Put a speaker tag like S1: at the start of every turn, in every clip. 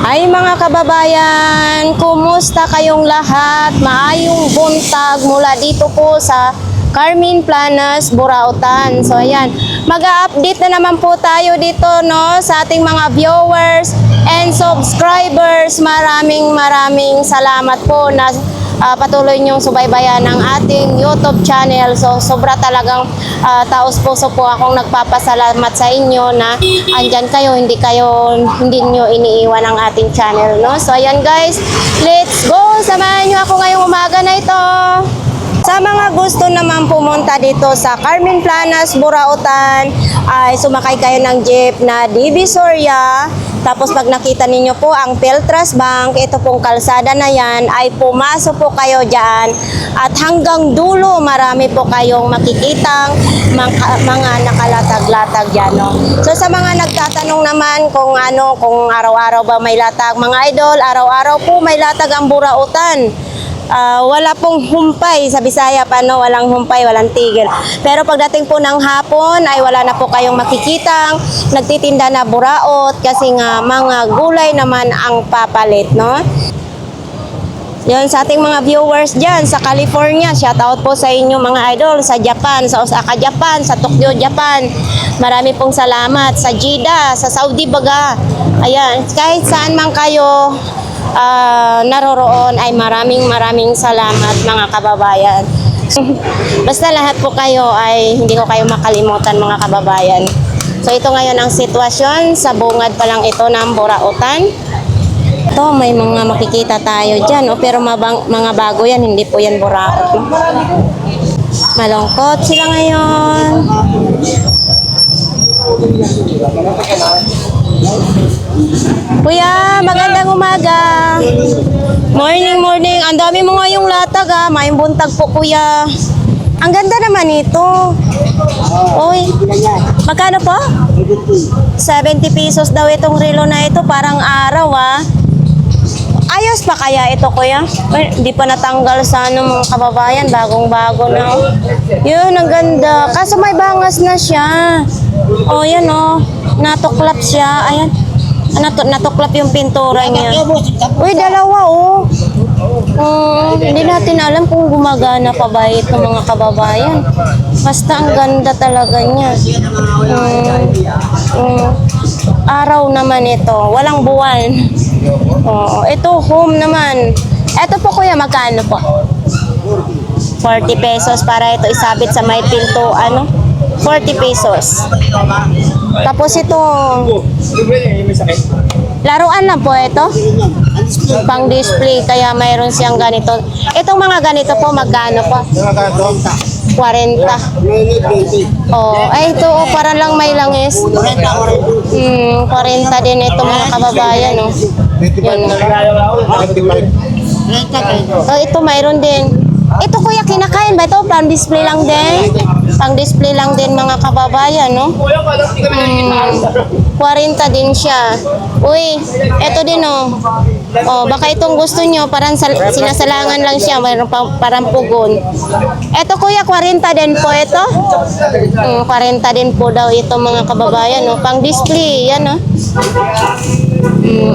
S1: Ay mga kababayan, kumusta kayong lahat? Maayong buntag mula dito po sa Carmen Planas, Burautan. So ayan, mag-a-update na naman po tayo dito no sa ating mga viewers and subscribers. Maraming salamat po na patuloy niyong subaybayan ng ating YouTube channel. So sobra talagang taos puso po akong nagpapasalamat sa inyo na andyan kayo, hindi niyo iniiwan ang ating channel, no? So ayan guys, let's go! Samahan niyo ako ngayong umaga na ito. Sa mga gusto naman pumunta dito sa Carmen Planas, Burautan, ay sumakay kayo ng jeep na Divisoria. Tapos pag nakita ninyo po ang Peltras Bank, ito pong kalsada na yan, ay pumasok po kayo dyan. At hanggang dulo, marami po kayong makikitang mga nakalatag-latag dyan. No? So sa mga nagtatanong naman kung araw-araw ba may latag, mga idol, araw-araw po may latag ang Burautan. Wala pong humpay sa Bisaya pa, no? Walang humpay, walang tigil. Pero pagdating po ng hapon ay wala na po kayong makikitang nagtitinda na buraot kasi nga mga gulay naman ang papalit, no? Yun, sa ating mga viewers dyan sa California, shout out po sa inyo mga idol, sa Japan, sa Osaka, Japan, sa Tokyo, Japan. Marami pong salamat. Sa Jeddah, sa Saudi baga. Ayan, kahit saan man kayo naroroon ay maraming salamat mga kababayan. Basta lahat po kayo ay hindi ko kayo makalimutan mga kababayan. So ito ngayon ang sitwasyon sa bungad pa lang ito ng Burautan. Ito may mga makikita tayo dyan, pero mga bago yan, hindi po yan buraot. Malungkot sila ngayon. Kuya, magandang umaga. Morning. Ang dami mo ngayong latag May buntag po kuya. Ang ganda naman ito. Uy, magkano po? 70 pesos daw itong relo na ito. Parang araw Ayos pa kaya ito kuya? Hindi pa natanggal sa mga kababayan. Bagong-bago na. Yun, ang ganda. Kaso may bangas na siya. Yan natuklap siya. Ayan. Natuklap yung pintura niya. Uy, dalawa hindi natin alam kung gumagana pa ba ito mga kababayan. Basta ang ganda talaga niya. Araw naman ito. Walang buwan. Ito home naman. Ito po kuya, magkano po? 40 pesos para ito isabit sa may pinto. 40 pesos. Tapos ito, laruan lang po ito. Pang display, kaya mayroon siyang ganito. Itong mga ganito po, magkano po? 40. Ito para lang may langis. 40 din ito mga kababayan. Yun. Ito mayroon din. Ito kuya, kinakain ba ito? Pang display lang din. Pang display lang din mga kababayan, 40 din siya. Uy, ito din baka itong gusto nyo, parang sinasalangan lang siya, mayroon parang pugon. Ito kuya, 40 din po ito. 40 din po daw ito mga kababayan, pang display, yan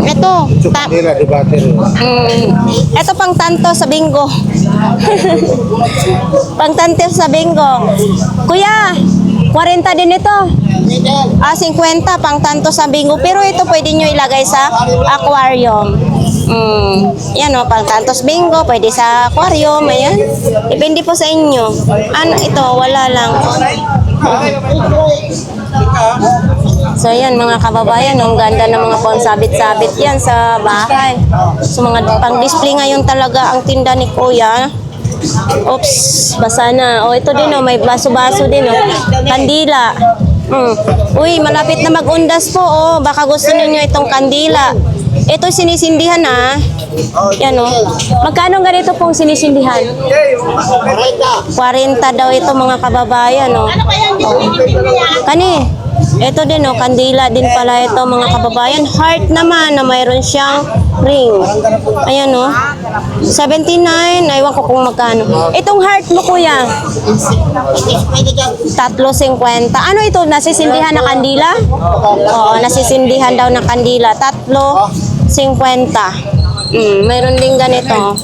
S1: ito. Ito pang tanto sa bingo. Pang tanto sa bingo. Kuya, 40 din ito. 50 pang tanto sa bingo. Pero ito pwede nyo ilagay sa aquarium. Yan pang tantos bingo, pwede sa aquarium. Ayan. Depende po sa inyo. Ito, wala lang. So yan mga kababayan, ang ganda ng mga pangsabit-sabit yan sa bahay. So mga pang-display ngayon talaga ang tinda ni kuya. Oops, basa na. Ito din may baso-baso din kandila. Uy, malapit na mag-undas po baka gusto niyo itong kandila. Ito sinisindihan Yan Magkano ganito pong sinisindihan? 40 daw ito mga kababayan Kani, ito din kandila din pala ito mga kababayan. Heart naman na mayroon siyang ring. Ayan 79, aywan ko kung magkano. Itong heart mo kuya? 3.50. Ano ito? Nasisindihan na kandila? Oo, nasisindihan daw ng kandila. 3. 50. Mayroon din ganito.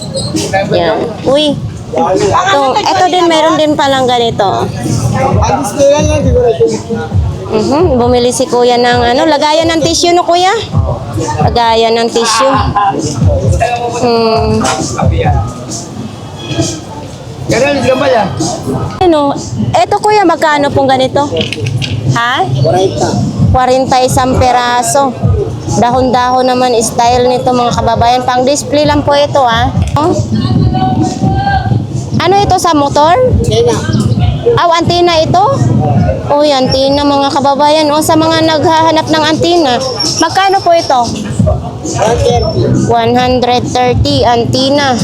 S1: Yan. Uy. Ito din, mayroon din palang ganito. Bumili si kuya ng ano, lagayan ng tissue no kuya? Lagayan ng tissue. Ano? Ito kuya, magkano pong ganito? Ha? 40 isang peraso. Dahon-dahon naman style nito mga kababayan. Pang display lang po ito ha. Oh? Ano ito sa motor? Antina ito? Uy, antina mga kababayan. O sa mga naghahanap ng antina. Magkano po ito? 130 antina.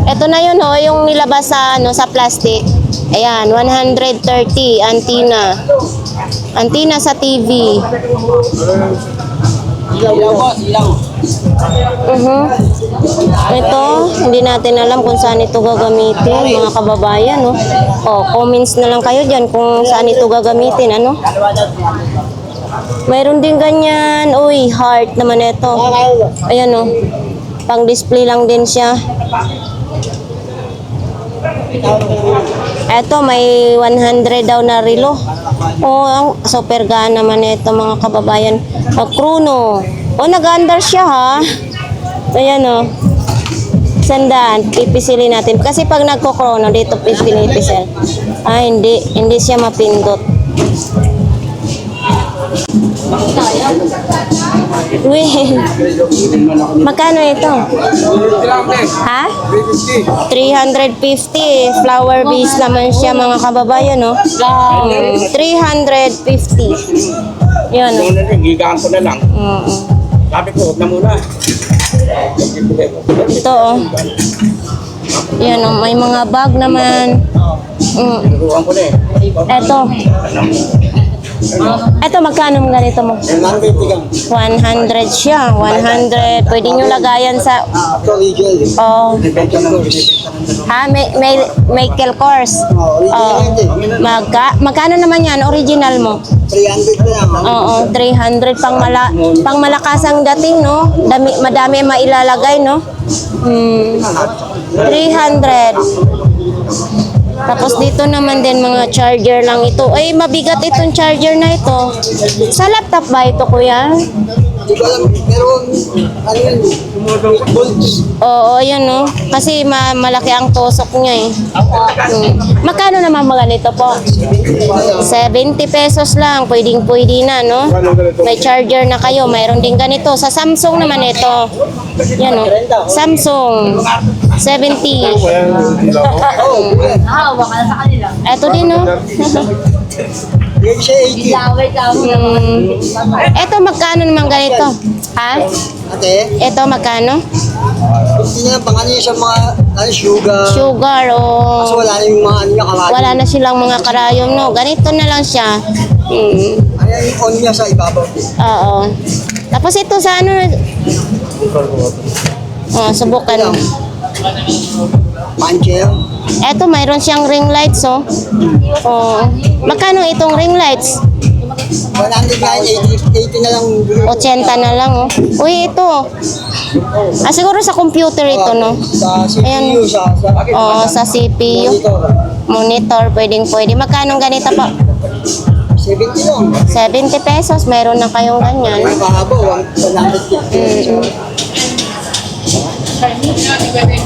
S1: Ito na yun yung nilabas sa sa plastic. Ayan, 130 antina. Antina sa TV. Ito, hindi natin alam kung saan ito gagamitin, mga kababayan, no? Comments na lang kayo dyan kung saan ito gagamitin, ano? Mayroon din ganyan. Uy, heart naman ito. Ayan, no? Pang display lang din siya. Eto, may 100 daw na relo. Ang super gaan naman ito mga kababayan. Chrono. Nag-under siya ha. Ayan o. Sandaan, pipisilin natin. Kasi pag nagko-chrono, dito pinipisil. Hindi siya mapindot. Uy. Magkano ito? Ha? 350. Flower base naman siya mga kababayan, no? 350. Yan, no?
S2: Gigaan ko na lang. Sabi ko, huwag na muna.
S1: Ito, oh. Yan, oh. May mga bag naman.
S2: Tinuruan ko na eh.
S1: Ito, magkano mga ganito mo? 100 siya. 100. Pwede nyo lagayan sa... Michael Kors. Magkano naman yan? Original mo?
S3: 300 lang.
S1: Oo, 300. Pang malakasang dating, no? Madami mailalagay, no? 300. Tapos dito naman din mga charger lang ito. Ay, mabigat itong charger na ito. Sa laptop ba ito, kuya?
S3: Hindi ko alam, pero ano yun, volts.
S1: Oo, yun, no? Kasi malaki ang tusok niya, eh. Magkano naman mga nito po? 70 pesos lang. Pwedeng-pwede na, no? May charger na kayo. Mayroon din ganito. Sa Samsung naman ito. Yan, no? Samsung. 70. Ito din, no?
S3: Hindi siya 80.
S1: Ito, magkano naman ganito? Ha?
S3: Ate,
S1: Ito, magkano?
S3: hindi niya pang ano yun sa mga sugar.
S1: Sugar,
S3: Kasi wala na yung mga ano niya karayom.
S1: wala na silang mga karayom, no? Ganito na lang siya.
S3: Ano yung on niya sa ibabaw.
S1: Oo. Tapos ito sa ano? Subukan.
S3: Puncher.
S1: Eto, mayroon siyang ring lights, oh. Magkano itong ring lights?
S3: 100 na yun, 80 na lang.
S1: 80 na lang, oh. Uy, ito. Siguro sa computer ito, no?
S3: Sa CPU,
S1: Ayan. Sa CPU.
S3: monitor.
S1: Monitor, pwede. Magkano ganito po?
S3: 70 lang.
S1: 70 pesos, mayroon na kayong ganyan.
S3: Ang kahaba, 150.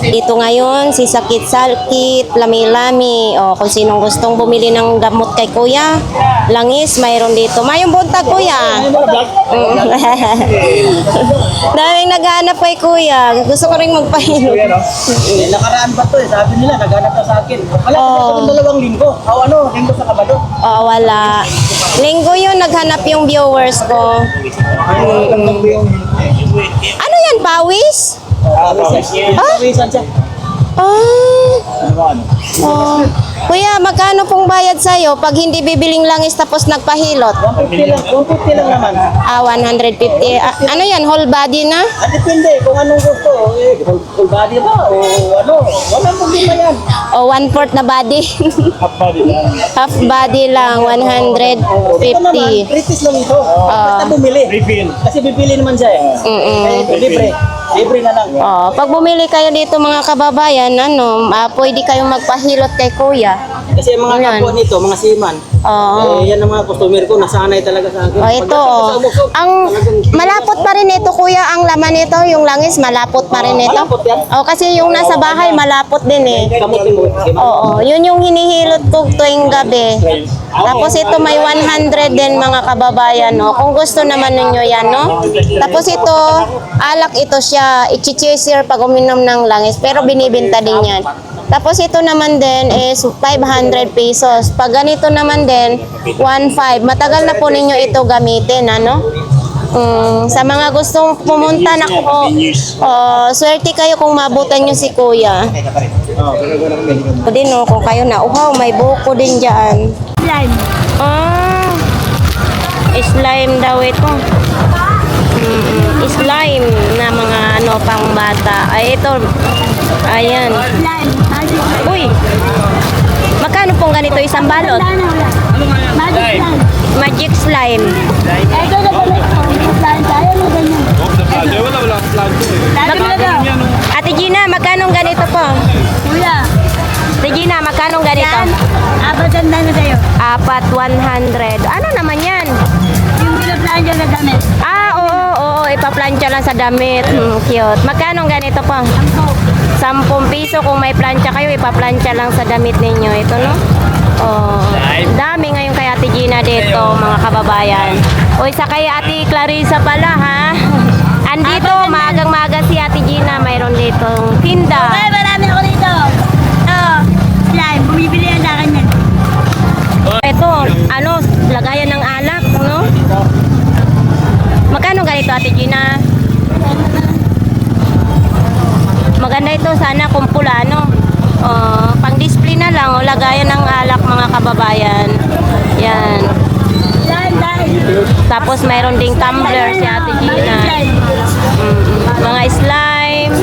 S1: Dito ngayon, si Sakit-Sakit, Lami-Lami. Kung sinong gustong bumili ng gamot kay Kuya, langis, mayroon dito. Mayong buntag, Kuya. Daming naghahanap kay Kuya. Gusto ko rin magpahinom.
S3: Nakaraan pa to sabi nila, naghanap na sa akin. Wala
S1: Oo.
S3: sa 2 linggo. Linggo sa Kabado.
S1: Wala. Linggo yun, naghanap yung viewers ko. Ano yan, pawis?
S3: Pawisan siya.
S1: Ah, Oh. Kuya, magkano pong bayad sa'yo pag hindi bibiling langis tapos nagpahilot?
S3: 150 lang naman.
S1: 150. Ano yan, whole body na?
S3: Depende kung anong gusto. Full body ba o ano? Walang problema yan.
S1: O 1/4 na body? Half body lang, 150.
S3: Ito naman, British lang ito. Basta bumili. Kasi bibili naman siya eh. Libre. Libre na lang.
S1: Oh, pag bumili kayo dito mga kababayan, pwede kayong magpahilot kay kuya.
S3: Kasi yung mga
S1: Ayan.
S3: kapwa nito, mga seaman,
S1: Oo.
S3: yan ang mga customer ko, nasanay talaga sa akin.
S1: Oh, ito oh. Ang malapot pa rin ito kuya, ang laman nito, yung langis malapot pa rin ito.
S3: Malapot yan.
S1: Oh, kasi yung nasa bahay malapot din eh.
S3: Kamutin mo.
S1: Oo, yun yung hinihilot ko tuwing gabi. Tapos ito may 100 din mga kababayan, no? Kung gusto naman ninyo yan, no? Tapos ito, alak ito siya, ichi-chaser pag uminom ng langis, pero binibenta din yan. Tapos ito naman din is 500 pesos. Pag ganito naman din, 1.5. Matagal na po ninyo ito gamitin, ano? Sa mga gustong pumunta na po, swerte kayo kung mabutan nyo si kuya. O din no, kung kayo na, may buko din dyan.
S4: Slime.
S1: Slime daw ito. Slime na mga pang bata. Ay, ito. Ayan.
S4: Slime. Magic slime.
S1: Uy! Magkano pong ganito isang balot?
S4: Wala na, wala. Magic slime.
S1: Magic slime.
S4: Ito na ba may slime tayo na ganyan? Lagi mo na daw.
S1: Ate Gina, magkano ganito po?
S4: Kuya.
S1: Ate Gina, magkano ganito?
S4: Yan. Apat ang dano sa'yo.
S1: 100. Ano naman yan?
S4: Yung pinaplaan dyan na damit.
S1: Oo, ipaplansya lang sa damit. Cute. Magkano ganito po? 10 piso kung may plancha kayo, ipaplansya lang sa damit ninyo. Ito, no? Oh, dami ngayon kay Ate Gina dito, mga kababayan. Uy, sa kay Ate Clarissa pala, ha? Andito, maagang-maga si Ate Gina, mayroon ditong tinda.
S4: Ay, marami ako dito. Slime. Bumibili yan sa akin yan.
S1: Ito, lagayan ng alak, no? Magkano ganito, Ate Gina? Maganda ito, sana kung pula, no? Pang-display na lang, lagayan ng alak, mga kababayan. Yan.
S4: Slime dahil.
S1: Tapos mayroon ding tumbler si Ate Gina. Mga slime.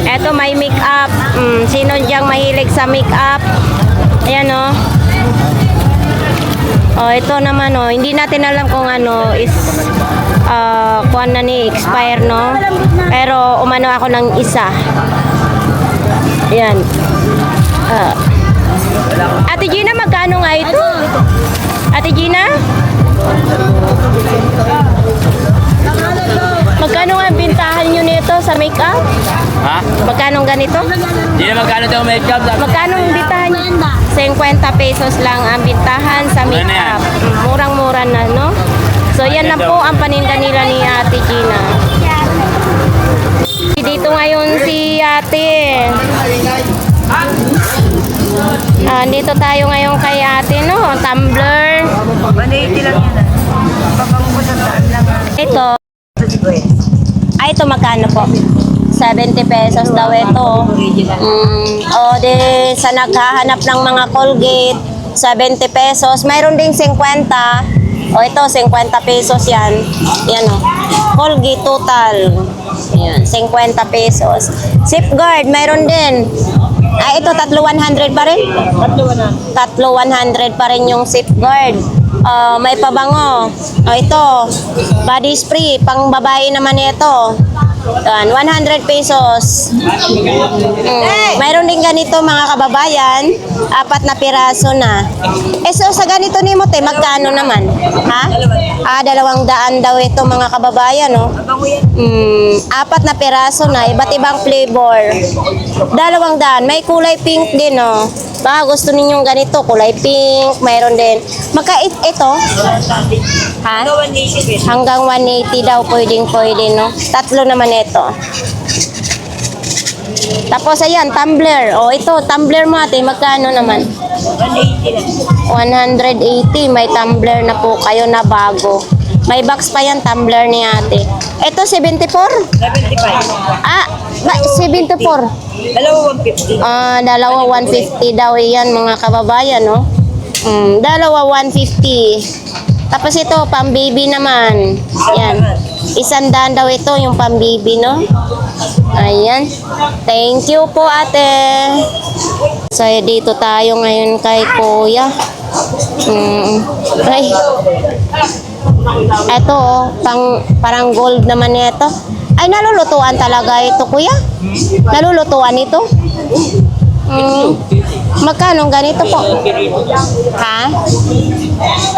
S1: Ito may make-up. Sino diyang mahilig sa make-up? Ayan, oh. Ito naman, hindi natin alam kung is kuwan na ni expire, no? Pero umano ako ng isa. Ayan. Ate Gina, magkano nga ito? Ate Gina? Magkano nga ang bintahan nyo nito sa make-up?
S5: Ha?
S1: Magkano ganito?
S5: Hindi na magkano daw makeup.
S1: Magkano ang bintahan nyo? 50 pesos lang ang bintahan sa
S5: Mura na yan.
S1: make-up. Murang-mura na, no? So, yan na po ang paninda nila ni Ate Gina. Dito ngayon si Ate. Dito tayo ngayon kay Ate, no? Tumbler.
S4: 180 lang yan. Papango sa daan lang.
S1: Ito. Ito magkano po? 70 pesos daw ito. Sa naghahanap ng mga Colgate, 70 pesos. Mayroon ding 50. Ito, 50 pesos yan. Yan o. Colgate total. Yan, 50 pesos. Safeguard, mayroon din. Ito, 100 pa rin? 100 pa rin yung safeguard. May pabango. Ito, body spray, pang babae naman ito. 100 pesos. Mayroon din ganito mga kababayan, 4 na piraso na. So sa ganito ni Mote, magkano naman? Ha? 200 daw ito mga kababayan, no? 4 na piraso na, iba't ibang flavor. 200. May kulay pink din, no? Baka gusto ninyong ganito, kulay pink, mayroon din. Ito? Ha? Hanggang 180 daw, pwede, no? 3 naman ito. Tapos, ayan, tumbler. Ito, tumbler mo ate, magkano naman? 180. May tumbler na po kayo na bago. May box pa yan, tumbler ni ate. Ito, 74?
S3: 75.
S1: Ah, 74.
S3: Dalawa 150.
S1: Dalawa 150 daw yan mga kababayan, no? Dalawa 150. Tapos ito, pang-baby naman. Yan. 100 daw ito, yung pang-baby, no? Ayan. Thank you po, ate. So, dito tayo ngayon kay kuya. Ay. Ito, oh, parang gold naman ito. Ay, nalulutuan talaga ito, kuya? Nalulutuan ito? Magkano ganito po? Ha?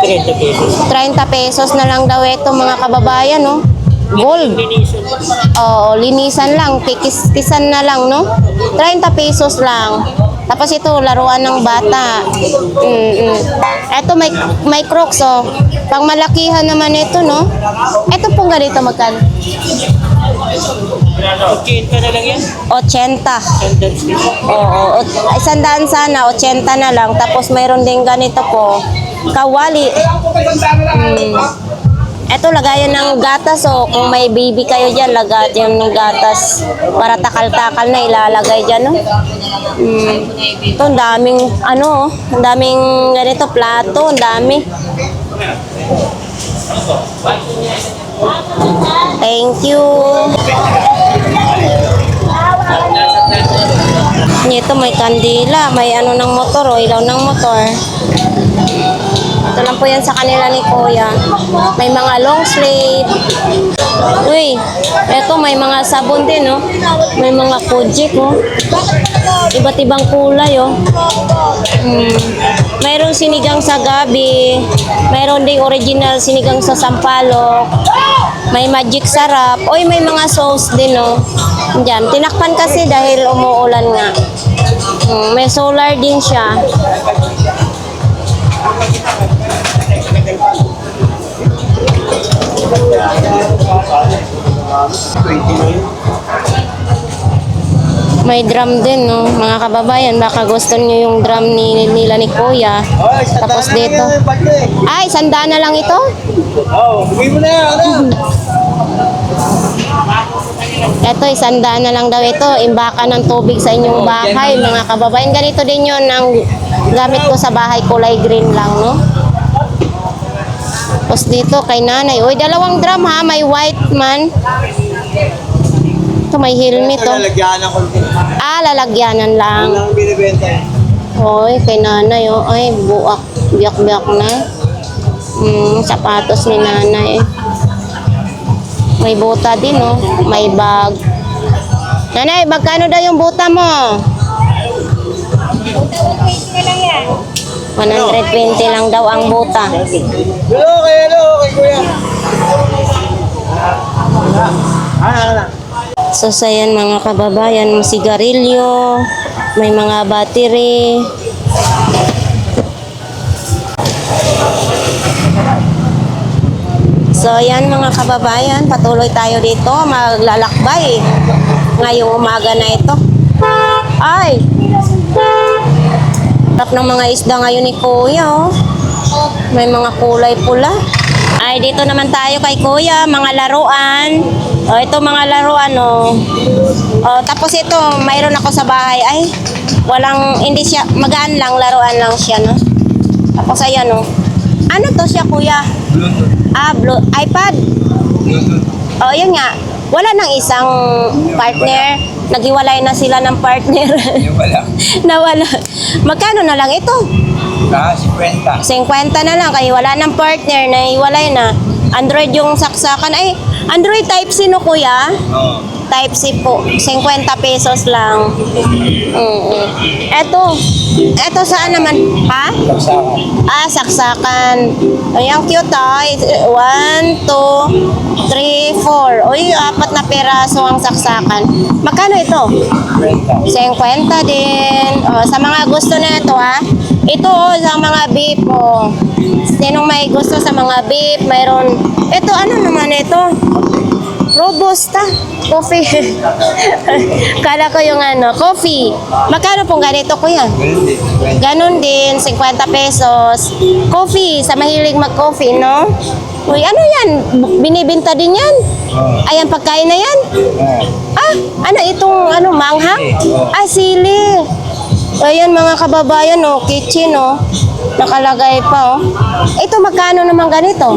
S1: 30 pesos na lang daw ito, mga kababayan, no? Gold. Oo, linisan lang, kikis-kisan na lang, no? 30 pesos lang. Tapos ito, laruan ng bata. Ito, may crocs, oh. Pang malakihan naman ito, no? Ito pong ganito, magkano?
S3: 80 na lang yan.
S1: 80. Oo, 100 sana, 80 na lang. Tapos mayroon din ganito po, kawali. Ito, lagayan ng gatas, oh. Kung may baby kayo dyan, lagayan ng gatas. Para takal-takal na ilalagay dyan, no? Ito, ang daming, ang daming ganito, plato, ang dami. Thank you. Ito, may kandila, may ng motor, ilaw ng motor. Ito lang po yan sa kanila ni Kuya. May mga long sleeve. Uy, eto may mga sabon din, no? May mga kojik, oh. Iba't ibang kulay, oh. Mayroong sinigang sa gabi. Mayroon ding original sinigang sa sampalok. May magic sarap. Uy, may mga sauce din, oh. Diyan, tinakpan kasi dahil umuulan nga. May solar din siya. May drum din, no? Mga kababayan, baka gusto niyo yung drum nila ni Kuya. Tapos dito. Ay, 100 na lang ito?
S3: Oh, bigay mo na yan.
S1: Ito, 100 na lang daw ito. Imbakan ng tubig sa inyong bahay, mga kababayan. Ganito din yun ang gamit ko sa bahay, kulay green lang, no? Tapos dito kay nanay. Uy, 2 drum ha, may white man. Ito, may helmet, oh.
S3: Lalagyanan ko.
S1: Lalagyanan lang.
S3: Ang binibenta eh.
S1: Oy, kay nanay, oh. Ay, buak. Biyak-biyak na. Sapatos ni nanay. May buta din, oh. May bag. Nanay, magkano daw yung buta mo? 120 lang daw ang buta.
S3: Hello, kay Kuya.
S1: So, sayan mga kababayan, sigarilyo, may mga battery. So, yan mga kababayan, patuloy tayo dito, maglalakbay ngayong umaga na ito. Ay! Sarap ng mga isda ngayon ni Kuya, oh. May mga kulay pula. Ay, dito naman tayo kay Kuya, mga laruan. O, ito mga laruan, oh. O, tapos ito, mayroon ako sa bahay. Ay, hindi siya, magaan lang, laruan lang siya, no? Tapos ayan, oh. Ano to siya, Kuya? iPad? O, yun nga. Wala nang isang partner. Naghiwalay na sila ng partner. Nawala. Magkano na lang ito? 50 na lang. Kaya wala ng partner. Nahiwalay na. Android yung saksakan. Ay, Android Type-C, no, Kuya? Type-C po. 50 pesos lang. Eto saan naman? Ha? Saksakan. Ay, ang cute, ha? 1, 2, 3, 4. Uy, 4 na peraso ang saksakan. Magkano ito? 50 din. Sa mga gusto na ito, ha? Ito, sa mga beef, Sinong may gusto sa mga beef, mayroon. Ito, ano naman ito? Robusta. Coffee. Kala ko yung coffee. Magkano pong ganito, Kuya? Ganon din, 50 pesos. Coffee, sa mahilig mag-coffee, no? Uy, ano yan? Binibinta din yan? Ayan, pagkain na yan? Ah, ano itong manghang? Ah, sili. Ayan mga kababayan, oh, kitchen, oh. Nakalagay pa, oh. Ito, magkano naman ganito?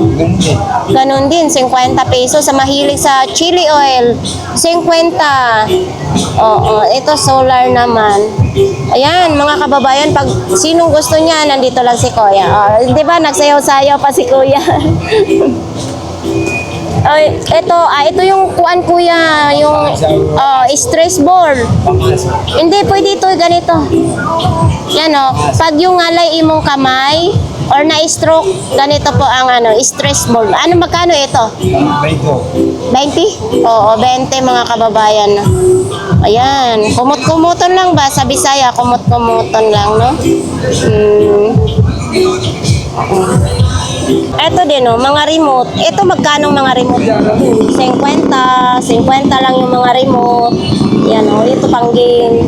S1: Ganon din, 50 pesos. Sa mahilig sa chili oil, 50. Oo, ito solar naman. Ayan, mga kababayan, pag sinong gusto niya, nandito lang si Kuya. Oh, di ba, nagsayaw-sayaw pa si Kuya. Ay, ito yung kuan Kuya, yung stress ball. Hindi, pwede ito ganito. Yan o, pag yung alay imong kamay or na-stroke, ganito po ang stress ball. Ano, magkano ito? 20. 20? Oo, 20 mga kababayan. Ayan, kumot-kumuton lang ba? Sa Bisaya, kumot-kumuton lang, no? Ito din, oh, mga remote. Ito, magkano mga remote? 50 lang yung mga remote. Yan, oh, ito pang game.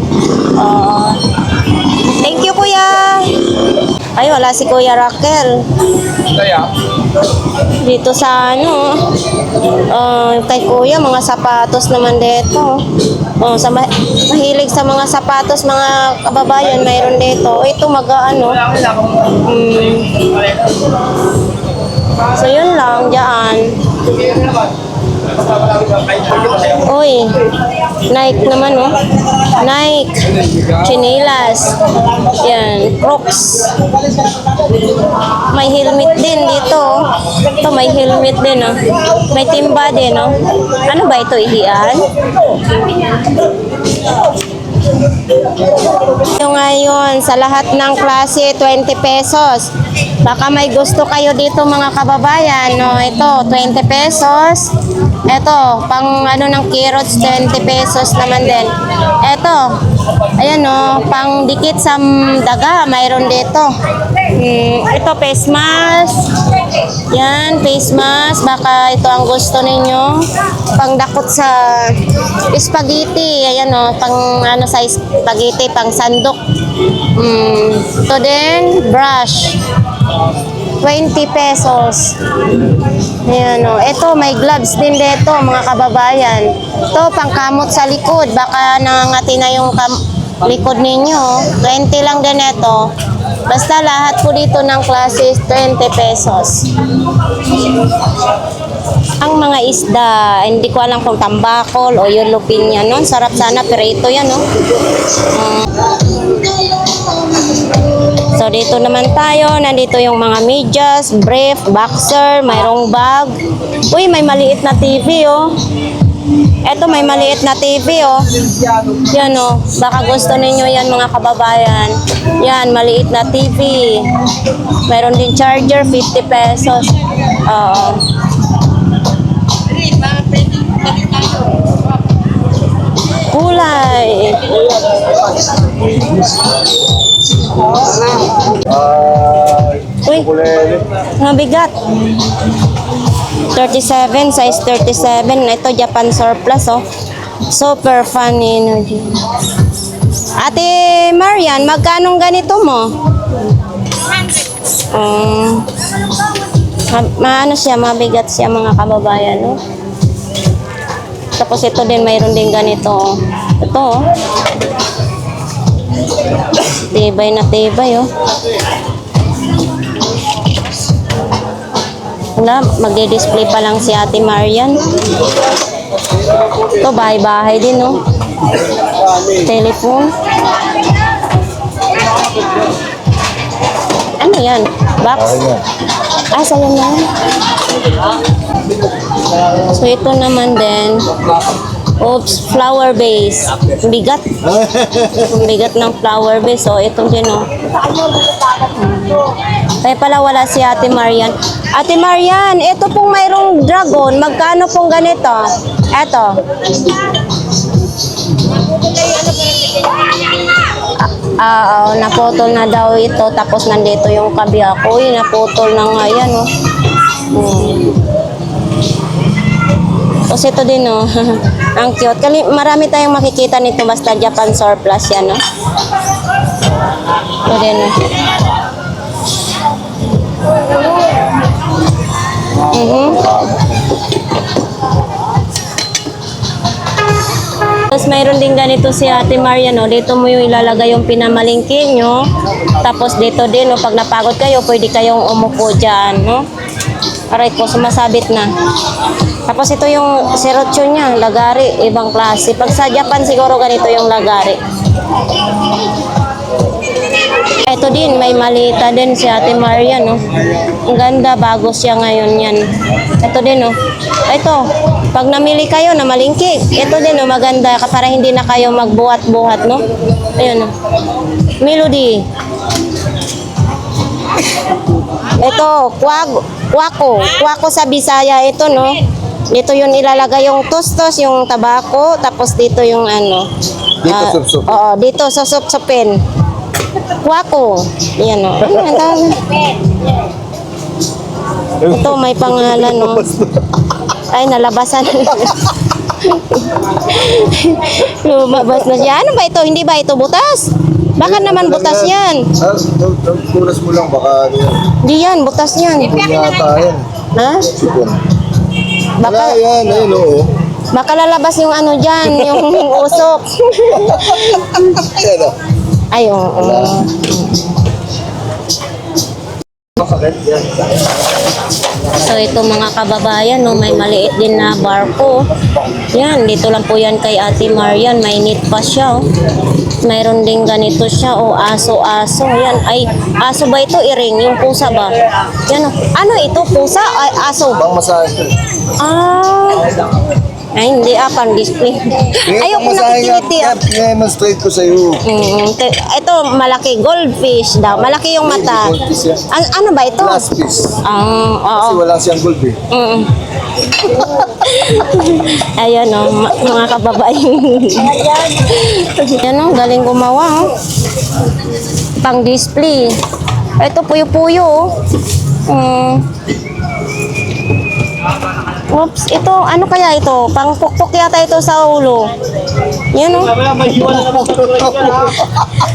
S1: Thank you, Kuya. Ay, wala si Kuya Raquel. Dito sa kay Kuya, mga sapatos naman dito. Oh, mahilig sa mga sapatos, mga kababayan, mayroon dito. Ito, So, yun lang, dyan. Uy, Nike naman, oh. Nike, chinelas, yan, Crocs. May helmet din dito, oh. Ito, may helmet din, oh. May timba din, oh. Ano ba ito, ihian? Yung ngayon, sa lahat ng klase, 20 pesos. Baka may gusto kayo dito mga kababayan, no? Ito, 20 pesos. Ito, pang ng carrots, 20 pesos naman din. Ito, ayan, no, pang dikit sa daga, mayroon dito. Ito, face mask. Yan, face mask. Baka ito ang gusto ninyo. Pang dakot sa spaghetti. Ayan, no, pang sa spaghetti, pang sandok. Ito din, brush. 20 pesos. Ayan, o. Ito, may gloves din dito, mga kababayan. Ito, pangkamot sa likod. Baka nangangati na yung likod ninyo. 20 lang din ito. Basta lahat po dito ng klase 20 pesos. Ang mga isda, hindi ko alam kung tambakol o yellowfin yan, no? Sarap sana, pero ito yan, no? So, dito naman tayo. Nandito yung mga medyas, brief, boxer, mayroong bag. Uy, may maliit na TV, oh. Eto, may maliit na TV, oh. Yan, oh. Baka gusto ninyo yan, mga kababayan. Yan, maliit na TV. Mayroon din charger, 50 pesos. Oo. Kulay. Uy, mabigat. 37, size 37. Ito, Japan surplus, oh. Super funny. Ate Marian, magkano ganito mo? Maano siya, mabigat siya, mga kababayan, no? Tapos ito din, mayroon din ganito, oh. Ito, oh. Tibay na tibay, oh. Wala, magdi-display pa lang si Ate Marian. Ito, bahay-bahay din, oh. Telephone. Ano yan? Box? Ah, sa'yo na yan. So, ito naman din. Oops, flower vase. Bigat. Bigat ng flower vase. So, ito din, oh. Kaya pala wala si Ate Marian. Ate Marian, ito pong mayroong dragon. Magkano pong ganito? Ito. Naputol na daw ito. Tapos nandito yung kabila ko. Uy, naputol na nga yan, oh. Tapos ito din, oh. Ang cute. Marami tayong makikita nito basta Japan surplus yan, oh. Ito din, oh. Tapos mayroon din ganito si Ate Maria, no? Dito mo yung ilalagay yung pinamalingki nyo. Tapos dito din, no? Pag napagod kayo, pwede kayong umupo dyan, no? Aray ko, sumasabit na. Tapos ito yung sirotso niya, lagari, ibang klase. Pag sa Japan, siguro ganito yung lagari. Ito din, may malita din si Ate Maria, no? Ang ganda, bago siya ngayon yan. Ito din, no? Ito, pag namili kayo na malingki, ito din, no? Maganda, para hindi na kayo magbuhat-buhat, no? Ayun, no? Melody. Ito, kwako sa Bisaya, ito, no? Dito yun ilalagay yung tostos, yung tabako, tapos dito yung ano.
S6: Dito sup-sup.
S1: Oo, dito susup-supin. Kwako. Yan, no? Ayan, tawag. Ito, may pangalan, no? Ay, nalabasan. Lumabas na siya. Ano ba ito? Hindi ba ito butas? Baka naman butas yan.
S6: Punas mo lang, baka ano yan.
S1: Hindi yan, butas yan.
S6: Sipon yata yan.
S1: Ha?
S6: Sipon.
S1: Baka,
S6: Wala yan, ayun oo.
S1: baka lalabas yung ano dyan, yung usok.
S6: Ayan o.
S1: Ay, oo. So ito mga kababayan, no, may maliit din na barko. Yan, dito lang po yan kay Ate Marian. May net pa siya. Oh. Mayroon din ganito siya. Oh, aso-aso. Yan, ay, aso ba ito? Iring, yung pusa ba? Yan, oh. Ano ito? Pusa? Ay, aso?
S6: Bang masahe ko.
S1: Ah. Ay, hindi pang display. Ayoko nakikiliti.
S6: I-demonstrate ko sa'yo.
S1: Ito, malaki. Goldfish daw. Malaki yung mata.
S6: Goldfish yan.
S1: Ano ba ito?
S6: Glass fish.
S1: Oo.
S6: Kasi wala siyang gold eh.
S1: Ayan o, mga kababayan. Ayan o, galing gumawa o. Pang display. Ito, puyo-puyo o. Oops, ito, ano kaya ito? Pang pukpok yata ito sa ulo. Yan o.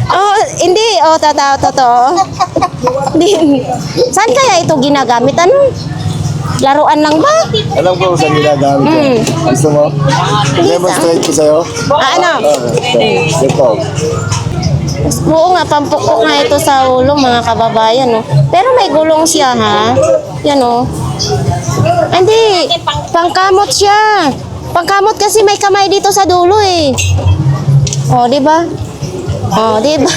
S1: Oh, hindi. Oh, totoo. Hindi. Saan kaya ito ginagamit? Ano? Laruan lang ba?
S6: Alam ko kung saan ginagamit yan. Gusto mo? I-demonstrate ko sa'yo.
S1: Ano?
S6: Ito.
S1: Oo nga, pampukpok nga ito sa ulo, mga kababayan, no? Pero may gulong siya, ha? Yan, oh. Hindi, pangkamot siya. Pangkamot kasi may kamay dito sa dulo, eh. Oh, di ba? Oh, di ba?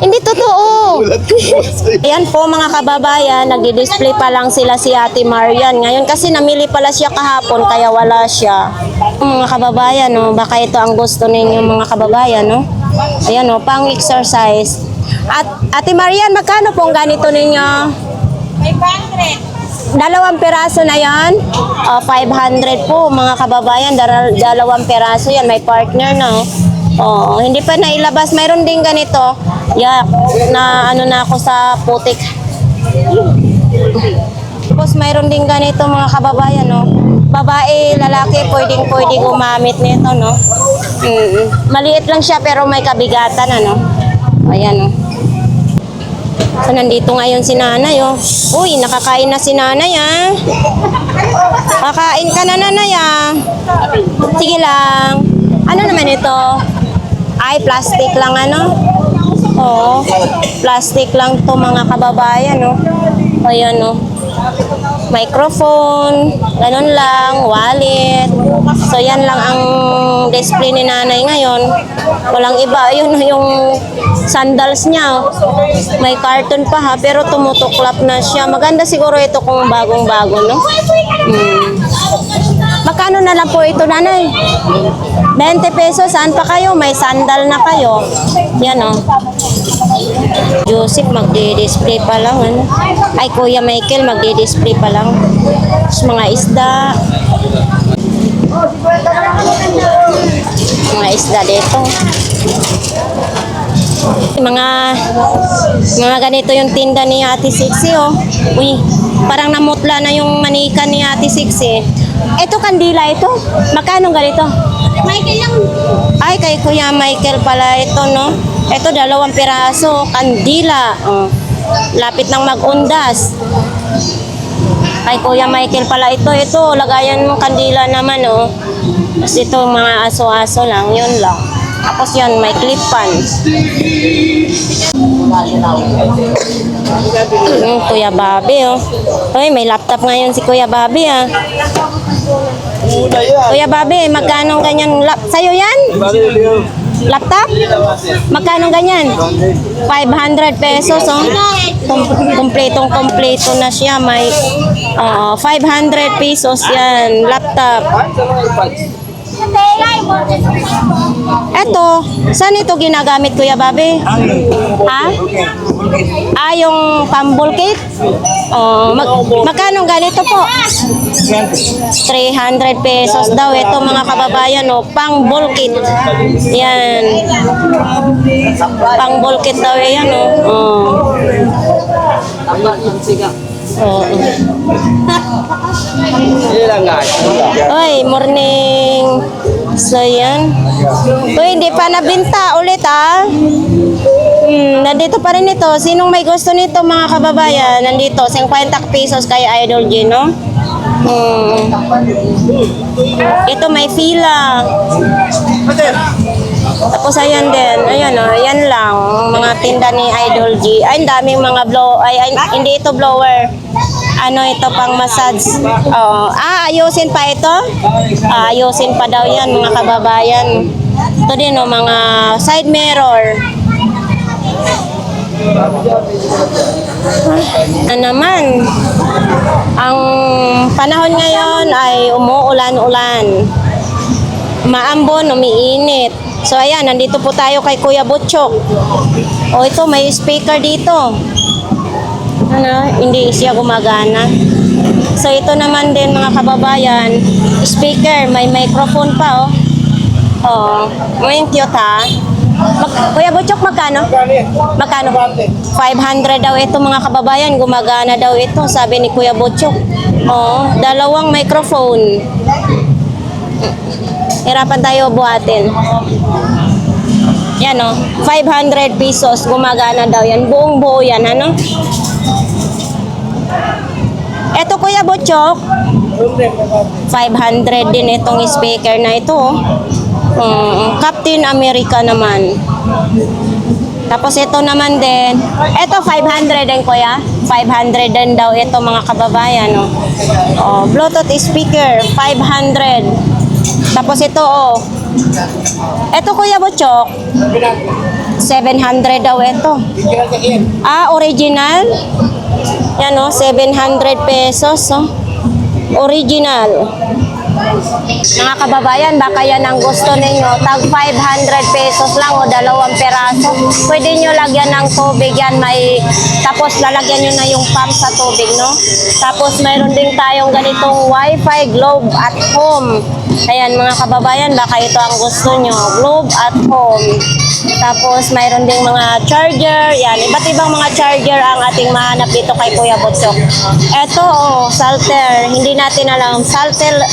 S1: Hindi totoo. Ayan po mga kababayan, nagdi-display pa lang sila si Ate Marian. Ngayon kasi namili pala siya kahapon kaya wala siya. Mga kababayan, no, baka ito ang gusto ninyo mga kababayan, no? Ayan, no, pang-exercise. At Ate Marian, magkano pong ganito ninyo?
S4: 500.
S1: Dalawang peraso na yan. 500 po mga kababayan. Dalawang peraso yan. May partner na. Oh, hindi pa nailabas. Mayroon din ganito. Yak, na ano na ako sa putik. Tapos mayroon din ganito mga kababayan, no? Babae, lalaki, pwedeng gumamit nito, no? Maliit lang siya pero may kabigatan, ano? Ayan, no? So, nandito ngayon si nanay, oh. Uy, nakakain na si nanay, ah. Kakain ka na, nanay, ah. Sige lang. Ano naman ito? Ay, plastic lang, ano? Oo. Plastic lang to mga kababayan, no? Ayan, no? Microphone, ganun lang, wallet. So, yan lang ang display ni nanay ngayon. Walang iba. Yun yung sandals niya. May carton pa ha, pero tumutuklap na siya. Maganda siguro ito kung bagong-bago, no? Magkano na lang po ito, nanay? 20 pesos. Saan pa kayo? May sandal na kayo. Yan, oh. Joseph, magdi-display pa lang. Ano? Ay, Kuya Michael, magdi-display pa lang. Tapos mga isda. Mga isda dito. Mga ganito yung tinda ni Ate Sixie, oh. Uy, parang namutla na yung manika ni Ate Sixie. Ito, kandila ito. Magkano ganito?
S4: Michael lang.
S1: Ay, kay Kuya Michael pala ito, no? Ito, 2 piraso. Kandila. Oh. Lapit ng mag-undas. Kay Kuya Michael pala ito. Ito, lagayan mo kandila naman, oh. Tapos ito, mga aso-aso lang. Yun lang. Tapos yan, may clip pan. Kuya Bobby, oh. Uy, may laptop ngayon si Kuya Bobby, ah. Kuya Bobby, magkano ganyan? Sa'yo yan? Laptop? Magkano ganyan? 500 pesos, oh. Kompletong-kompleto na siya. May 500 pesos yan. Laptop. Eto, saan ito ginagamit, Kuya Bobby? Ha? Yung pambulkit? Magkano ganito po? 300 pesos daw. Ito mga kababayan, pang bulkit. Yan. Pang bulkit daw yan, Oy, morning. So, yan. Uy, hindi pa nabinta ulit, nandito pa rin ito. Sinong may gusto nito, mga kababayan? Nandito, 50 pesos kay Idol G, no? Ito may fila. Tapos ayan din. Ayan, yan lang. Mga tinda ni Idol G. Ay, ang daming mga hindi ito blower. Ano ito, pang massage. Ayusin pa ito? Ayusin pa daw yan, mga kababayan. Ito din, mga side mirror. Naman, ang panahon ngayon ay umuulan-ulan. Maambon, umiinit. So ayan, nandito po tayo kay Kuya Butchok. Ito, may speaker dito. Hindi siya gumagana. So ito naman din, mga kababayan, speaker, may microphone pa, may cute, ha. Kuya Butchok, magkano? Magkano? 500 daw ito, mga kababayan. Gumagana daw ito, sabi ni Kuya Butchok. Dalawang microphone. Hirapan tayo buhatin. Yan, 500 pesos. Gumagana daw yan. Buong buo yan, ano? Ito, Kuya Butchok, 500 din itong speaker na ito. Captain America naman. Tapos ito naman din. Ito 500 din, Kuya. 500 din daw ito, mga kababayan. Bluetooth speaker, 500. Tapos ito, ito, Kuya Butchok, 700 daw ito. Original. Yan, 700 pesos. Original. Mga kababayan, baka yan ang gusto ninyo. Tag 500 pesos lang o 2 peraso. Pwede nyo lagyan ng tubig yan. Tapos lalagyan nyo na yung pump sa tubig, no? Tapos mayroon din tayong ganitong Wi-Fi Globe at Home. Ayan, mga kababayan, baka ito ang gusto nyo. Globe at Home. Tapos mayroon ding mga charger. Yan, iba't ibang mga charger ang ating mahanap dito kay Kuya Butchok. Ito, salter. Hindi natin alam. Salter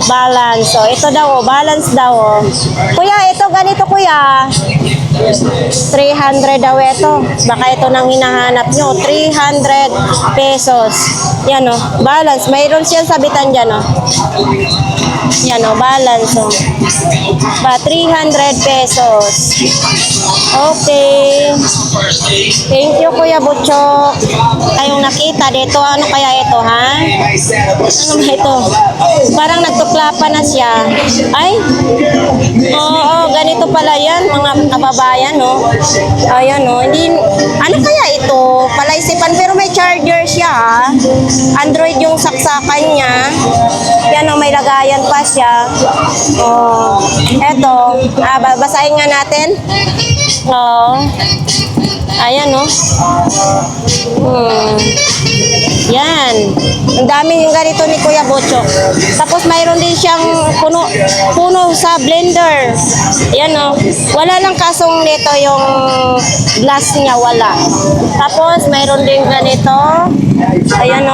S1: balance. So, ito daw, balance daw. Kuya, ito ganito, Kuya. 300 daw ito. Baka ito nang hinahanap nyo. 300 pesos. Yan, balance. Mayroon siyang sabitan dyan, Yan, balance, 300 pesos. Okay. Thank you, Kuya Butchok. Kayong nakita dito, ano kaya ito, ha? Ano ba ito? Parang nagtukla pa na siya. Ay? Oo, ganito pala yan, mga kababayan, Ayan, hindi, ano kaya ito? Palaisipan, pero may charger siya, ha? Android yung saksakan niya. Yan, may lagayan pa siya. Eto, babasahin nga natin. Ayan, Yan. Ang dami yung ganito ni Kuya Butchok. Tapos mayroon din siyang puno sa blender. Ayan, wala lang kasong nito yung glass niya, wala. Tapos mayroon din ganito. Ayan,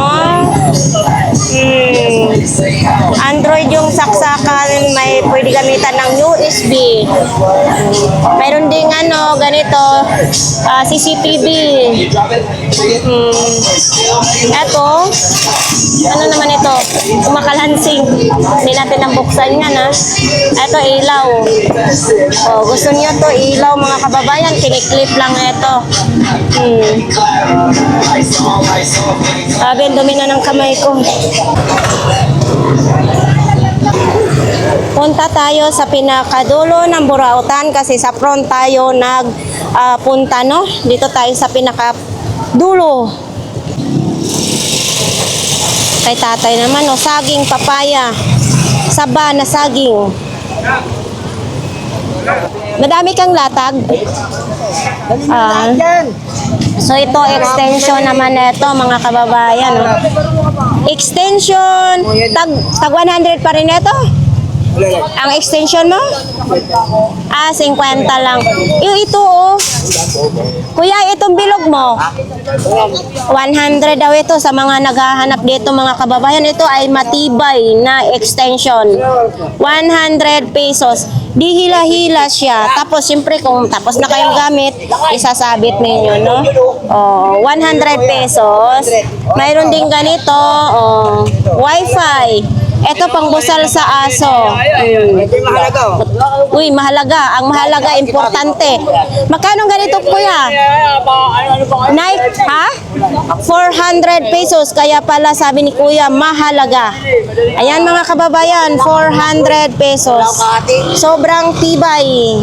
S1: Android yung saksakan, may pwede gamitan ng USB. Mayroon ding ganito, CCTV. Eto, ano naman ito? Kumakalansing. Hindi natin nabuksan yan, ha? Eto, ilaw. Oh, gusto niyo to ilaw, mga kababayan? Kiniklip lang ito. Sabi, ang dumi na ng kamay ko. Punta tayo sa pinakadulo ng Burautan kasi sa front tayo punta, no? Dito tayo sa pinakadulo. Kay tatay naman, no? Saging papaya. Saba na saging. Madami kang latag. So ito, extension naman ito, mga kababayan. No? Extension, tag 100 pa rin ito. Ang extension mo? 50 lang. Yung ito, oh. Kuya, itong bilog mo? 100 daw ito sa mga naghahanap dito, mga kababayan. Ito ay matibay na extension. 100 pesos. Di hila-hila siya. Tapos, siyempre, kung tapos na kayong gamit, isasabit ninyo, no? Oh, 100 pesos. Mayroon din ganito, oh, Wi-Fi. Ito pang busal sa aso. Uy, mahalaga. Ang mahalaga, importante. Magkano ganito, kuya? Nike, ha? 400 pesos. Kaya pala sabi ni kuya, mahalaga. Ayan, mga kababayan, 400 pesos. Sobrang tibay.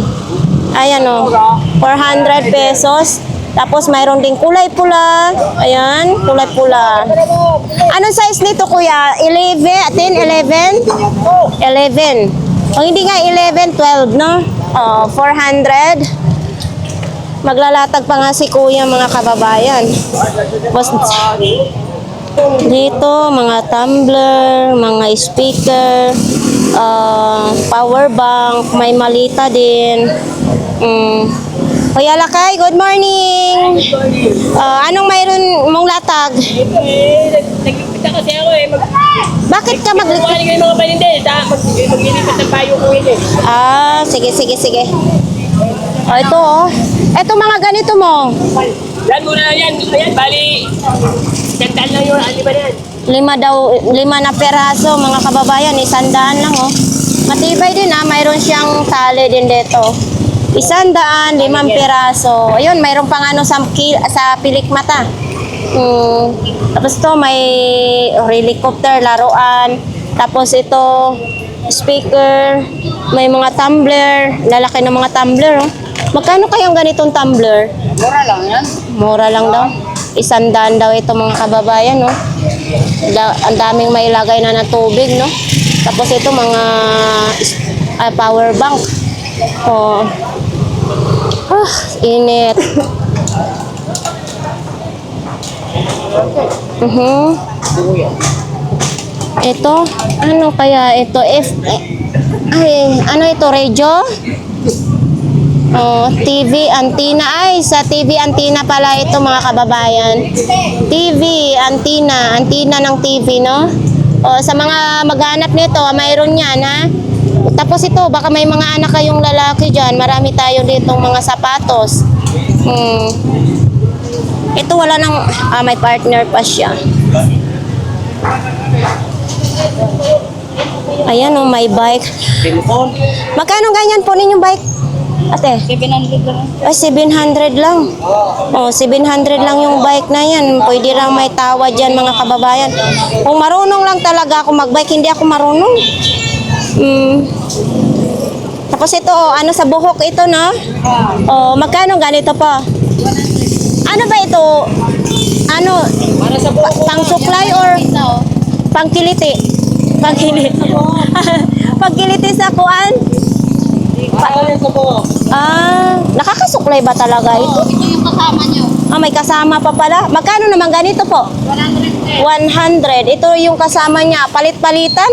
S1: Ayan, o. 400 pesos. Tapos mayroon ding kulay pula. Ayan, kulay pula. Anong size nito, kuya? 11? 10? 11? 11. Kung hindi nga 11, 12, no? 400. Maglalatag pa nga si kuya, mga kababayan. Dito, mga tumbler, mga speaker, power bank, may malita din. Kuya Lakay, good morning. Anong mayroon mong latag?
S5: Naglipit kasi ako eh.
S1: Bakit ka magligpit?
S5: Kuhanin kayo mga paninde. Maglilipat ng payo ko yun eh.
S1: Sige. Ito, oh. Ito mga ganito mo.
S5: Yan muna lang yan. Ayan, bali. Tandaan lang yung ano ba yan?
S1: 5 na peraso, mga kababayan. 100 lang, oh. Matibay din, mayroon siyang tali din dito. 100, 5 piraso. Ayun, mayroon pang ano sa pilik mata. Tapos to may helicopter, laruan. Tapos ito, speaker. May mga tumbler. Lalaki ng mga tumbler, oh. Magkano kayang ganitong tumbler?
S3: Mura lang yan.
S1: Mura lang daw. 100 daw ito, mga kababayan, no? Ang daming mailagay na tubig, no? Tapos ito, mga power bank. Oh. Init. Ito, ano kaya ito? Ano ito, radio? TV, antenna. Ay, sa TV, antenna pala ito, mga kababayan. TV, antenna. Antenna ng TV, no? Sa mga maghanap nito, mayroon yan, ha? Tapos ito, baka may mga anak kayong lalaki dyan. Marami tayo ditong mga sapatos. Ito wala nang, may partner pa siya. Ayan, oh, may bike. Magkano ganyan po ninyong bike? Ate?
S4: 700 lang.
S1: Ay, 700 lang. 700 lang yung bike na yan. Pwede lang may tawad dyan, mga kababayan. Kung marunong lang talaga ako magbike, hindi ako marunong. Tapos ito, ano sa buhok ito, no? Magkano ganito po? Ano ba ito? Ano?
S3: Para sa buko.
S1: Pang supply or pang kiliti? Pang kiliti. Pang kiliti sa kuan?
S3: Para yan sa buko.
S1: Nakakasuklay ba talaga ito?
S4: Ito yung kasama nyo.
S1: May kasama pa pala. Magkano naman ganito po?
S4: 100.
S1: 100. Ito yung kasama niya. Palit-palitan?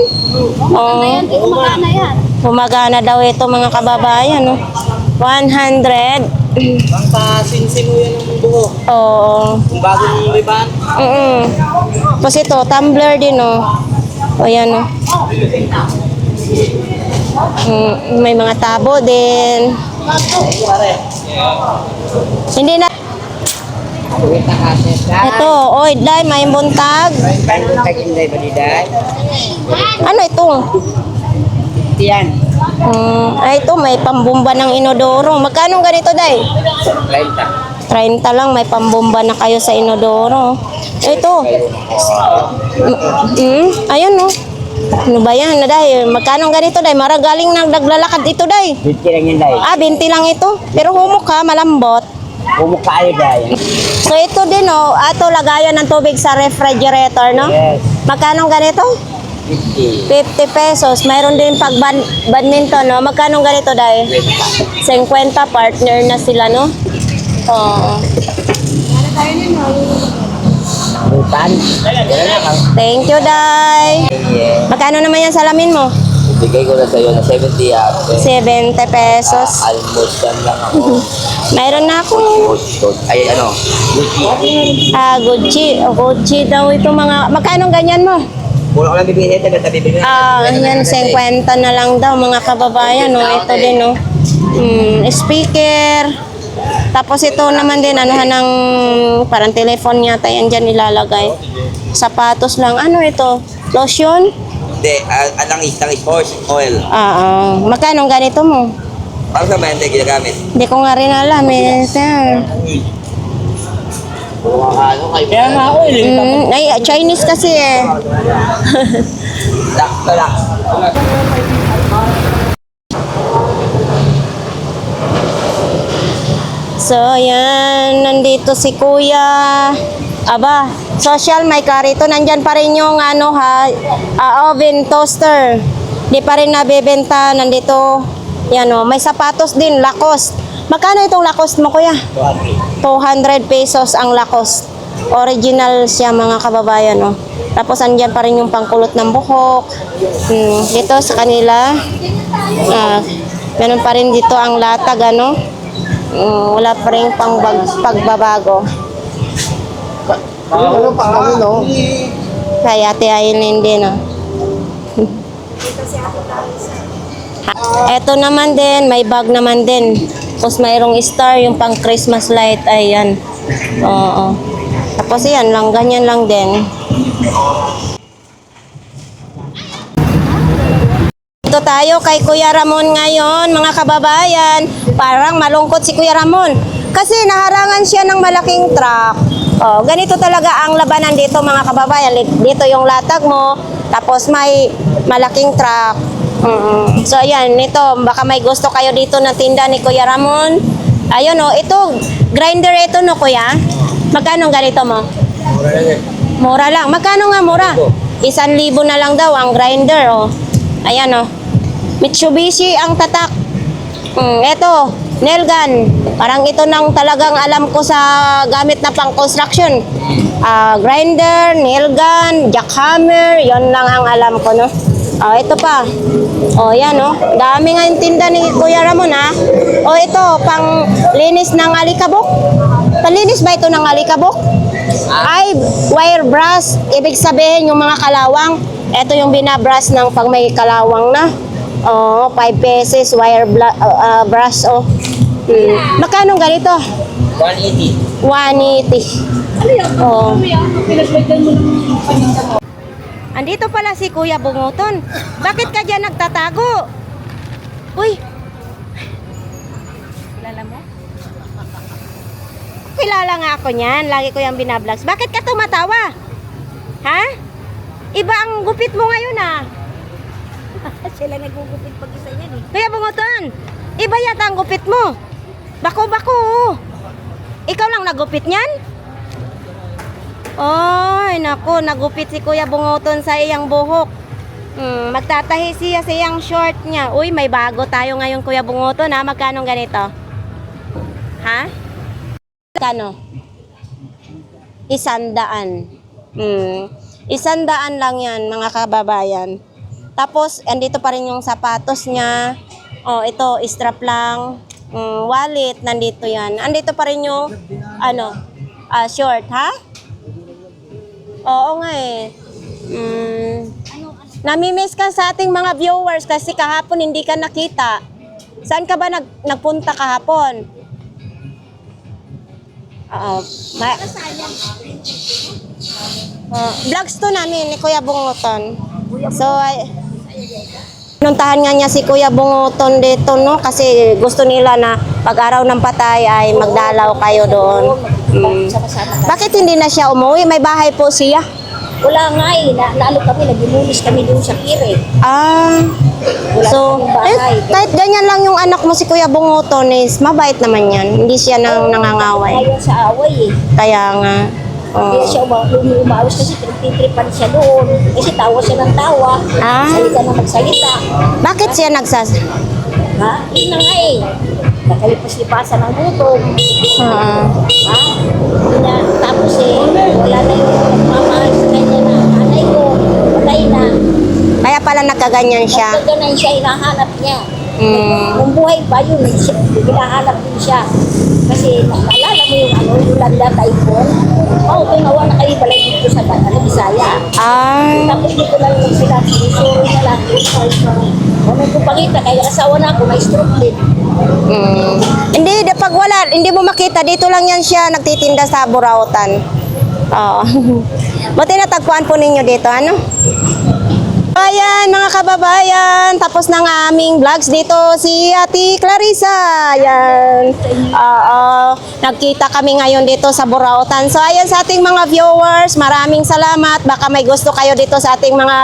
S4: Ayan, kumagana yan.
S1: Gumagana daw ito, mga kababayan, no? 100.
S3: Ang pasinsin mo yan ng buko.
S1: Oo.
S3: Kung bagong riban.
S1: Tapos ito, tumbler din, oh. Ayan, oh. May mga tabo din. Hindi na. Ito, oy, day, may buntag. Ano ito?
S3: Yan.
S1: Ay, ito, may pambumba ng inodoro. Magkano ganito, day? 30 lang, may pambumba na kayo sa inodoro. Ito. Ayun, no. Ano ba yan, day? Magkano ganito, day? Maragaling naglalakad ito, day.
S3: 20 lang yun, Day.
S1: 20 lang ito. Pero humok ha, malambot.
S3: Bumuk kayo, Day.
S1: So ito din oh, ito lagayan ng tubig sa refrigerator, no?
S3: Yes.
S1: Magkano ganito?
S3: 50.
S1: 50 pesos. Mayroon din pag badminton, no? Magkano ganito, day? 50 partner na sila, no? Oo.
S3: Rutan.
S1: Thank you, day.
S3: Yeah.
S1: Magkano naman yung salamin mo?
S7: Bigay ko na sa'yo na 70
S1: 70 pesos.
S7: almost yan lang ako.
S1: Mayroon na ako.
S7: Ay, ano?
S1: Gucci. Gucci daw ito mga... Magkano ganyan mo?
S7: Puro ko lang bibigay ito. Basta bibigay
S1: Yan, 50 na lang daw mga kababayan, no? Ito din, no? Speaker. Tapos ito naman din, anuhan ng parang telephone yata yan dyan nilalagay. Sapatos lang. Ano ito? Lotion?
S7: Hindi, alang sports oil.
S1: Magkano ganito mo?
S7: Para sa mente ginagamit.
S1: Hindi ko nga rin alam, eh.
S7: Ano kayo?
S3: Kaya nga ako,
S1: Ay, Chinese kasi, eh.
S7: Sakto lang.
S1: So, ayan, nandito si Kuya. Aba, social, may karito. Nandyan pa rin yung ano ha, oven toaster. Di pa rin nabebenta. Nandito, yan o. May sapatos din, Lacoste. Magkano itong Lacoste mo, Kuya? 200 pesos ang Lacoste. Original siya, mga kababayan, no? Tapos, andyan pa rin yung pangkulot ng buhok. Dito sa kanila, meron pa rin dito ang latag, ano? Wala pa rin pagbabago.
S6: Ano pa kami, no?
S1: Kaya Ate Aileen din, no? Eto naman din, may bag naman din. Tapos mayroong star, yung pang Christmas light, ayan. Oo. Tapos yan lang, ganyan lang din. Ito tayo kay Kuya Ramon ngayon, mga kababayan. Parang malungkot si Kuya Ramon. Kasi naharangan siya ng malaking truck. Oh, ganito talaga ang labanan dito, mga kababayan. Dito yung latag mo, tapos may malaking truck. So ayan, ito, baka may gusto kayo dito na tinda ni Kuya Ramon. Ayun oh, ito, grinder ito no, Kuya? Magkano ganito mo? Mura lang. Magkano nga mura? 1,000 na lang daw ang grinder, oh. Ayan, oh. Mitsubishi ang tatak. Ito, nail gun. Parang ito nang talagang alam ko sa gamit na pang construction. Grinder, nail gun, jackhammer, yon lang ang alam ko, no? Ito pa. Yan, no? Dami nga yung tinda ni Kuya Ramon, ha? Ito, pang linis ng alikabok. Panlinis ba ito ng alikabok? Ay, wire brush. Ibig sabihin yung mga kalawang. Ito yung binabrush ng pag may kalawang na. 5 pesos wire brush, oh. Magkano ganito?
S7: 180.
S1: 180. Oh. Andito pala si Kuya Bunguton. Bakit ka dyan nagtatago? Uy. Kilala mo? Kilala nga ako niyan. Lagi ko yung binablogs. Bakit ka tumatawa? Ha? Iba ang gupit mo ngayon, ah.
S4: Sila nagugupit pag isa yan eh.
S1: Kuya Bunguton, iba yata ang gupit mo. Bako-bako, oh. Ikaw lang nagupit niyan? Ay, naku, nagupit si Kuya Bunguton sa iyang buhok. Magtatahi siya sa iyang short niya. Uy, may bago tayo ngayon, Kuya Bunguton, ha? Magkano ganito? Ha? Magkano? 100. 100 lang yan, mga kababayan. Tapos, andito pa rin yung sapatos niya. Ito, strap lang. Wallet, nandito yan. Andito pa rin yung, short, ha? Oo nga eh. Namimiss ka sa ating mga viewers kasi kahapon hindi ka nakita. Saan ka ba nagpunta kahapon? Oo. Vlogs to namin ni Kuya Bunguton. So, pinuntahan nga niya si Kuya Bunguton dito, no? Kasi gusto nila na pag-araw ng patay ay magdalaw kayo doon. Bakit hindi na siya umuwi? May bahay po siya.
S4: Wala nga eh. Naano kami, nagimulis kami doon sa kire.
S1: Ah. So,
S4: kaming bahay.
S1: kahit ganyan lang yung anak mo si Kuya Bunguton is mabait naman yan. Hindi siya nangangaway.
S4: Ayaw sa away eh.
S1: Kaya nga.
S4: Kaya siya umawas kasi trip-tripan siya doon. Kasi tawa siya ng tawa.
S1: Ah.
S4: Salita na magsalita.
S1: Bakit siya
S4: Ha? Yun na nga eh. Nakalipas-lipasan ng gutom.
S1: Ah.
S4: Ha? Yun na. Tapos eh, wala na yung mamahal sa kanya na anay ko. Patay na.
S1: Kaya pala nagkaganyan siya.
S4: Pagkaganan siya, hinahanap niya.
S1: Mm.
S4: Kung buhay pa yun, hinahanap din siya. Kasi naalala mo yung landa typhoon? Oo, tunawa na kayo balay dito sa Bisaya.
S1: Ah.
S4: Tapos dito lang yung sila, sorry na lang. Kung may kupakita, kaya asawa na ako, may stroke din.
S1: Mm. Hindi, pag wala, hindi mo makita, dito lang yan siya nagtitinda sa Burautan. Oo. Buti natagpuan po ninyo dito, ano? Ayan, mga kababayan, tapos ng aming vlogs dito si Ate Clarissa. Ayan. Nagkita kami ngayon dito sa Burautan. So ayan sa ating mga viewers, maraming salamat. Baka may gusto kayo dito sa ating mga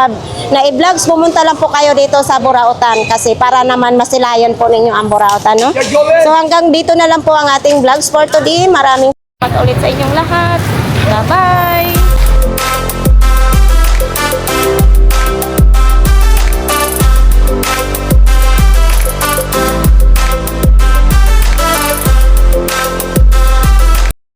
S1: na-vlogs, pumunta lang po kayo dito sa Burautan kasi para naman masilayan po ninyo ang Burautan, no? So hanggang dito na lang po ang ating vlogs for today. Maraming salamat ulit sa inyong lahat. Bye-bye!